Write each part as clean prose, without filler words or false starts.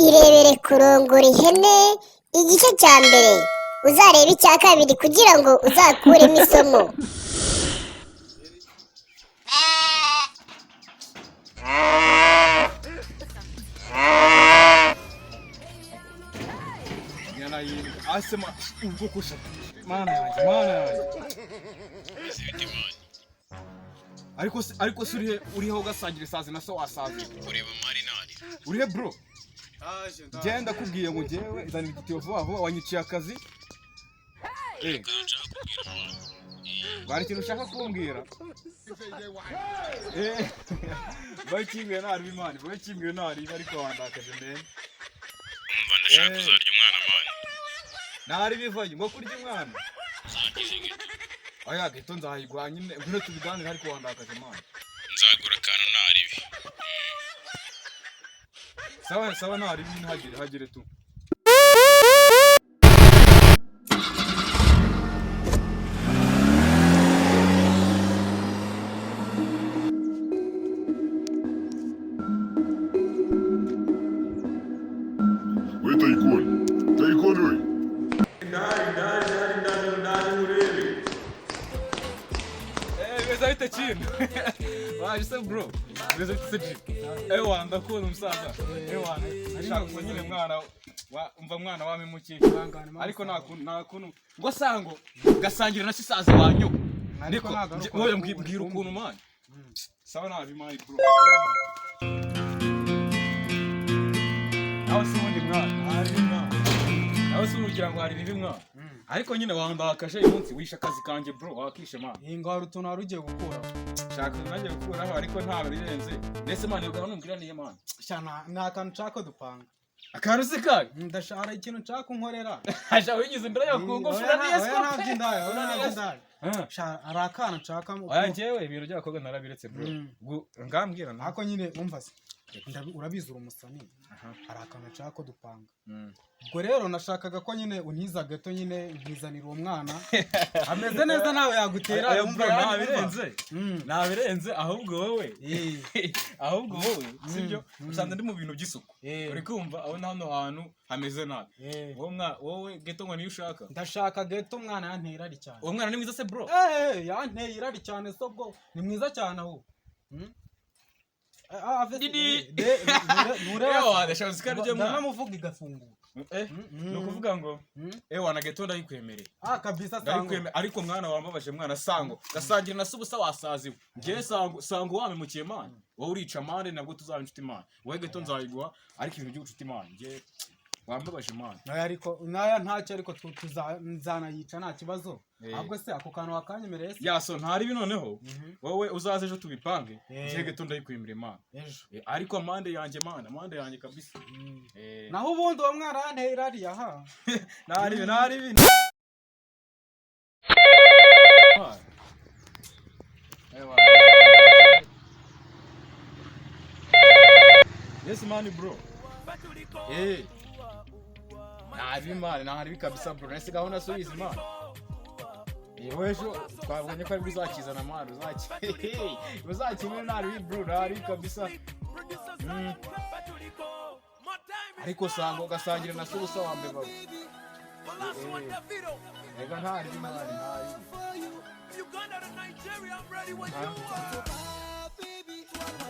irebere kurongora ihene igice cya mbere uzarebe icya kabiri kugira ngo uzakuremo isomo. Asema ukokusha mana yanjye ariko uriho ugasangira isazi na so wasazi ureba mari nari urihe bro genda kubwiye ngo jewe izana igitiyo vuba vuba wanyiciye akazi bari ikintu ushaka kumbwira bakimbwiye nari bimana bakimbwiye nari ariko wandakaje mbere umva ndashaka kuzarya umwana mani nari bivanye ngo kurya umwana uzagize gito aya gito nzahigwa nyine ngino tubiganira ariko wandakaje mani nzagura akantu naribi sawa nari bintu hagire tu we Taikon we Vezayita chini. Waje se bro. Vezayita chini. Wanda kubona umusaza. Nashaka ko nyine mwana umva mwana wamimukiye. Ariko nakuntu ngo sango gasangira na sisazi wanyu. Ariko wowe mbwira ukuntu mani. Sawa nabi mani bro. Aho simundi mwana. Ari mwana. Aho simugira ngo hari bibi mwana. Ariko nyine wandakaje umunsi wisha akazi kanje bro wakishe man inga ruto narugiye gukura shaka nanjye gukuraho ariko nta birenze nese man yoga numbwira niye man shana nakantu cako dupanga akaru sikaye ndashara ikintu cako nkorera aje wigize imbere yo kugufura niye siko sha arakana caka oya njewe ibiro by'abakobwa narabiretse bro ngambwira nako nyine umva se urabizura umusani arakana cako dupanga ubwo rero nashakaga ko nyine untiza gato nyine nkizanira uwo mwana ameze neza nawe yagutera umva nabirenze ahubwo wowe sibyo usanga ndi mu bintu by'isuku uri kumva aho hano hantu hameze nabi wowe geto ngo niyo ushaka ndashaka geto umwana yanteye irari cyane uwo mwana ni mwiza se bro yanteye irari cyane so bwo ni mwiza cyane aho ndanamuvuga igafungura no kuvuga ngo wana geto ndayikwemereye kabisa sango ariko mwana wambabaje mwana sango gasangira na subusa wasaziwe ngiye sango wamimukiye man wowe urica mane nabwo tuzaba inshuti man wowe geto nzayiguha ariko ibintu by'ubucuti man ngiye wambabaje man ariko naya ntacyo ariko tuzanayica nta kibazo ahubwo se ako kantu wakanyemereye se yaso ntari binoneho wowe uzaze ejo tubipange ngiye geto ndayikwemereye man ariko amande yanjye kabisa naho ubundi uwo mwana yanteye irari aha ntari yes man bro ntari kabisa bro nese gahunda subiza man Ejo twabonye ko ari bizakizana man uzakimwe ntari bro ntari kabisa ariko sango gasangira na subusa wambe babo ega ntari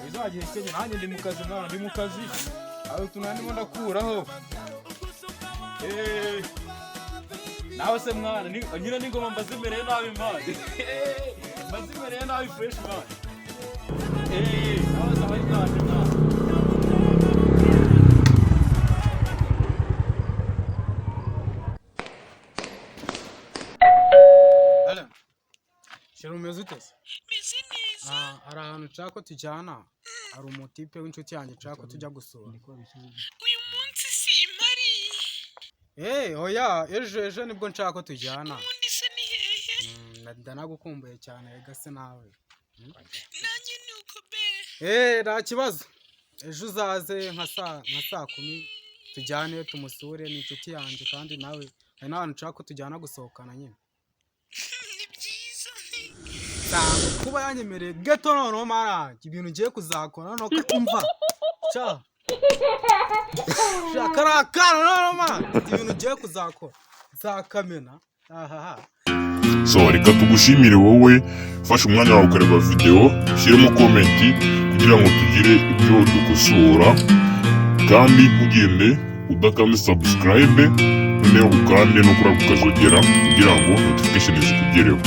bizagiye Kenya nanjye ndi mu kazi aho tunandimo ndakuraho nawe se mwana nyine n'ingoma mbazimereye nabi man mbazimereye nabi fresh man nawe zabaye mwana shero umeze ute se meze neza hari ahantu nshaka ko tujyana hari umutipe w'inshuti yanjye nshaka ko tujya gusura uyu munsi simpari oya ejo nibwo nshaka ko tujyana ubundi se ni hehe ndanagukumbuye cyane rega se nawe nanjye ni uko be nta kibazo ejo uzaze nka saa 10 tujyane tumusure ni inshuti yanjye kandi nawe hari n'ahantu nshaka ko tujyana gusohokana nyine ni byiza kuba yanyemereye gato noneho mara ibintu ngiye kuzakora no kumva cha kari akana none man ibintu ugiye kuzakora nzakamena ahaha. So reka tugushimire wowe ufashe umwanya wawe ukareba video, ushyiremo komenti kugira ngo tugire ibyo dukosora, kandi ntugende udakanda subscribe, noneho ukande no kuri ako kazogera kugira ngo notification zikugereho.